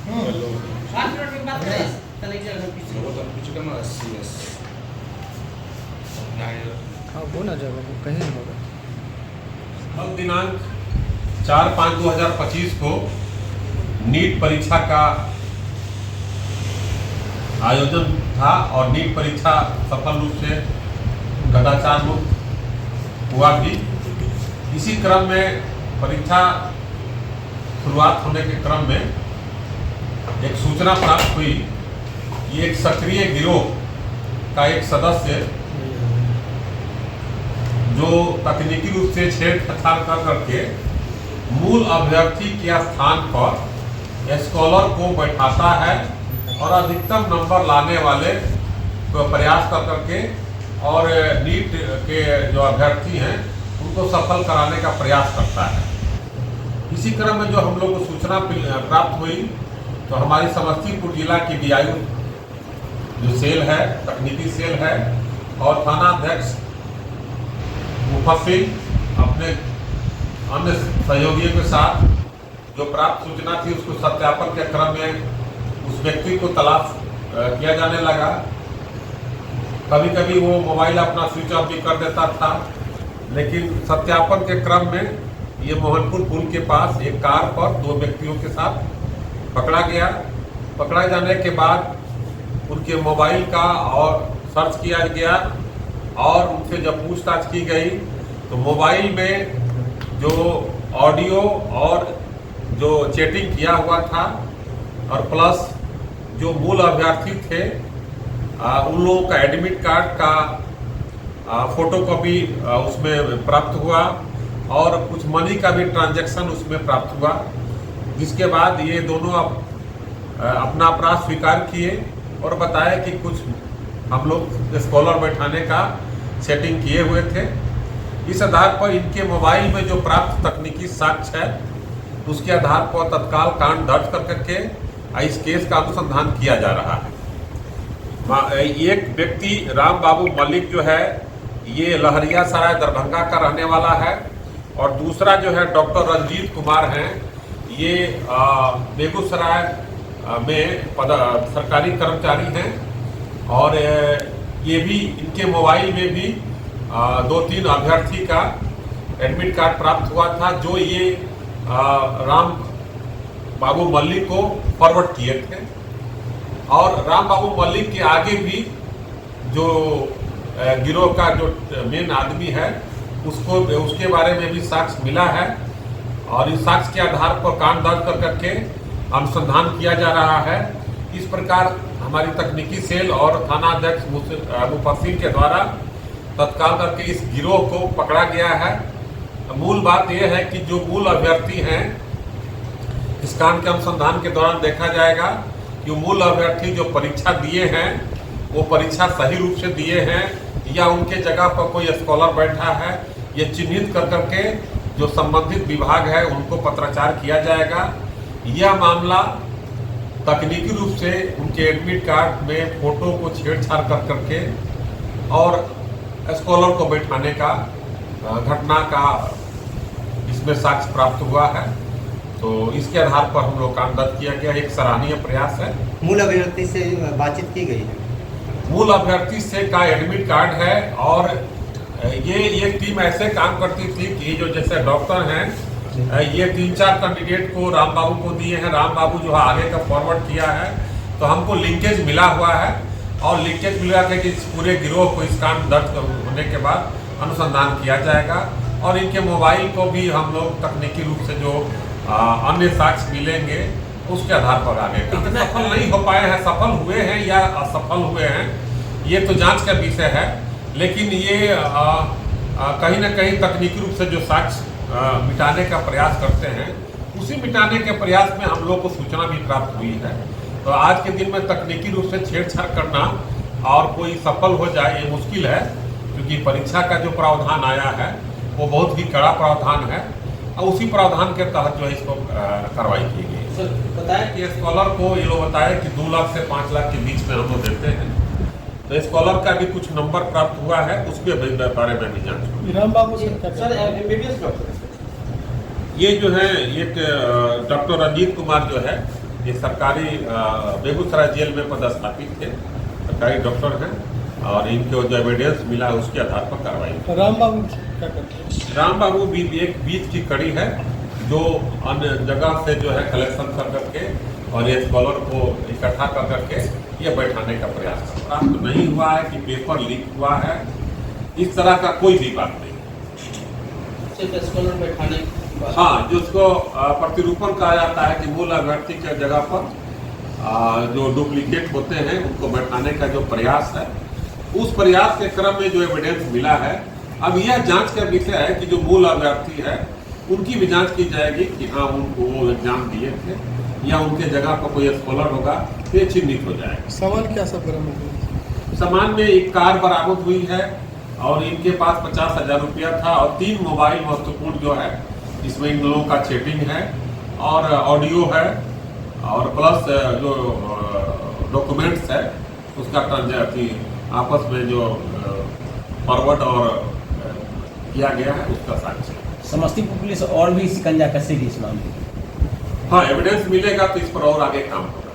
5 minute में बात करें चले चल हाँ वो ना जाओ कहीं नहीं होगा। कल दिनांक 4/5/2025 को नीट परीक्षा का आयोजन था और नीट परीक्षा सफल रूप से कदाचार मुक्त हुआ भी। इसी क्रम में परीक्षा शुरुआत होने के क्रम में एक सूचना प्राप्त हुई। ये एक सक्रिय गिरोह का एक सदस्य जो तकनीकी रूप से छेड़छाड़ कर करके मूल अभ्यर्थी के स्थान पर स्कॉलर को बैठाता है और अधिकतम नंबर लाने वाले को प्रयास कर करके और नीट के जो अभ्यर्थी हैं उनको सफल कराने का प्रयास करता है। इसी क्रम में जो हम लोग को सूचना प्राप्त हुई तो हमारी समस्तीपुर जिला की DIU जो सेल है, तकनीकी सेल है, और थाना अध्यक्ष मुफस्सिल अपने अन्य सहयोगियों के साथ जो प्राप्त सूचना थी उसको सत्यापन के क्रम में उस व्यक्ति को तलाश किया जाने लगा। कभी कभी वो मोबाइल अपना स्विच ऑफ भी कर देता था, लेकिन सत्यापन के क्रम में ये मोहनपुर पुल के पास एक कार पर 2 व्यक्तियों के साथ पकड़ा गया। पकड़ाए जाने के बाद उनके मोबाइल का और सर्च किया गया और उनसे जब पूछताछ की गई तो मोबाइल में जो ऑडियो और जो चैटिंग किया हुआ था और प्लस जो मूल अभ्यर्थी थे उन लोगों का एडमिट कार्ड का फोटोकॉपी उसमें प्राप्त हुआ और कुछ मनी का भी ट्रांजैक्शन उसमें प्राप्त हुआ। जिसके बाद ये दोनों अपना अपराध स्वीकार किए और बताया कि कुछ हम लोग स्कॉलर बैठाने का सेटिंग किए हुए थे। इस आधार पर इनके मोबाइल में जो प्राप्त तकनीकी साक्ष्य है उसके आधार पर तत्काल कांड दर्ज कर करके इस केस का अनुसंधान किया जा रहा है। एक व्यक्ति राम बाबू मलिक जो है ये लहरियासराय दरभंगा का रहने वाला है और दूसरा जो है डॉक्टर रंजीत कुमार हैं, ये बेगूसराय में सरकारी कर्मचारी हैं और ये भी इनके मोबाइल में भी 2-3 अभ्यर्थी का एडमिट कार्ड प्राप्त हुआ था जो ये राम बाबू मल्लिक को फॉरवर्ड किए थे। और राम बाबू मल्लिक के आगे भी जो गिरोह का जो मेन आदमी है उसके बारे में भी साक्ष्य मिला है और इस साक्ष्य के आधार पर कांड दर्ज कर करके अनुसंधान किया जा रहा है। इस प्रकार हमारी तकनीकी सेल और थाना अध्यक्ष मुफस्सिल के द्वारा तत्काल करके इस गिरोह को पकड़ा गया है। मूल बात यह है कि जो मूल अभ्यर्थी हैं इस कांड के अनुसंधान के दौरान देखा जाएगा कि मूल अभ्यर्थी जो परीक्षा दिए हैं वो परीक्षा सही रूप से दिए हैं या उनके जगह पर कोई स्कॉलर बैठा है, ये चिन्हित कर करके जो संबंधित विभाग है उनको पत्राचार किया जाएगा। यह मामला तकनीकी रूप से उनके एडमिट कार्ड में फोटो को छेड़छाड़ कर करके और स्कॉलर को बैठाने का घटना का इसमें साक्ष्य प्राप्त हुआ है। तो इसके आधार पर हम लोग कांड दर्ज किया गया। एक सराहनीय प्रयास है। मूल अभ्यर्थी से बातचीत की गई है। मूल अभ्यर्थी से का एडमिट कार्ड है और ये टीम ऐसे काम करती थी कि जो जैसे डॉक्टर हैं ये 3-4 कैंडिडेट को राम बाबू को दिए हैं, राम बाबू जो है आगे का फॉरवर्ड किया है तो हमको लिंकेज मिला हुआ है और लिंकेज मिला के कि पूरे गिरोह को इस कांड दर्ज होने के बाद अनुसंधान किया जाएगा और इनके मोबाइल को भी हम लोग तकनीकी रूप से जो अन्य साक्ष्य मिलेंगे उसके आधार पर आगे इतना सफल नहीं हो पाए हैं, सफल हुए हैं या असफल हुए हैं ये तो जांच का विषय है। लेकिन ये कहीं ना कहीं तकनीकी रूप से जो साक्ष्य मिटाने का प्रयास करते हैं उसी मिटाने के प्रयास में हम लोग को सूचना भी प्राप्त हुई है। तो आज के दिन में तकनीकी रूप से छेड़छाड़ करना और कोई सफल हो जाए ये मुश्किल है, क्योंकि परीक्षा का जो प्रावधान आया है वो बहुत ही कड़ा प्रावधान है और उसी प्रावधान के तहत जो है इसको कार्रवाई की गई। सर बताया कि स्कॉलर को ये लोग बताया कि 2 लाख से 5 लाख के बीच में हम लोग देते हैं। तो स्कॉलर का भी कुछ नंबर प्राप्त हुआ है, उसके बारे में भी जांच होगी। राम बाबू सर MBBS डॉक्टर ये जो है ये डॉक्टर रंजीत कुमार जो है ये सरकारी बेगूसराय जेल में पदस्थापित थे, सरकारी डॉक्टर हैं, और इनको जो एविडेंस मिला उसके आधार पर कार्रवाई। राम बाबू क्या करते हैं? राम बाबू भी एक बीच की कड़ी है जो अन्य जगह से जो है कलेक्शन कर करके और ये स्कॉलर को इकट्ठा कर करके ये बैठाने का प्रयास कर रहा। तो नहीं हुआ है कि पेपर लीक हुआ है, इस तरह का कोई भी बात नहीं। सिर्फ स्कॉलर बैठाने की बात। हाँ, जिसको प्रतिरूपण कहा जाता है कि मूल अभ्यर्थी के जगह पर जो डुप्लीकेट होते हैं उनको बैठाने का जो प्रयास है, उस प्रयास के क्रम में जो एविडेंस मिला है, अब यह जांच का विषय है कि जो मूल अभ्यर्थी है उनकी भी जांच की जाएगी कि हाँ उनको वो एग्जाम दिए थे या उनके जगह पर कोई स्कॉलर होगा, ये चिन्हित हो जाएगा। सामान क्या सब बरामद हुआ? सामान में एक कार बरामद हुई है और इनके पास 50,000 रुपया था और 3 मोबाइल महत्वपूर्ण जो है, इसमें इन लोगों का चैटिंग है और ऑडियो है और प्लस जो डॉक्यूमेंट्स है उसका ट्रांजैक्शन आपस में जो फॉरवर्ड और किया गया है उसका साक्ष्य। समस्तीपुर पुलिस और भी शिकंजा कसेगी इस मामले में? हाँ, एविडेंस मिलेगा तो इस पर और आगे काम होगा।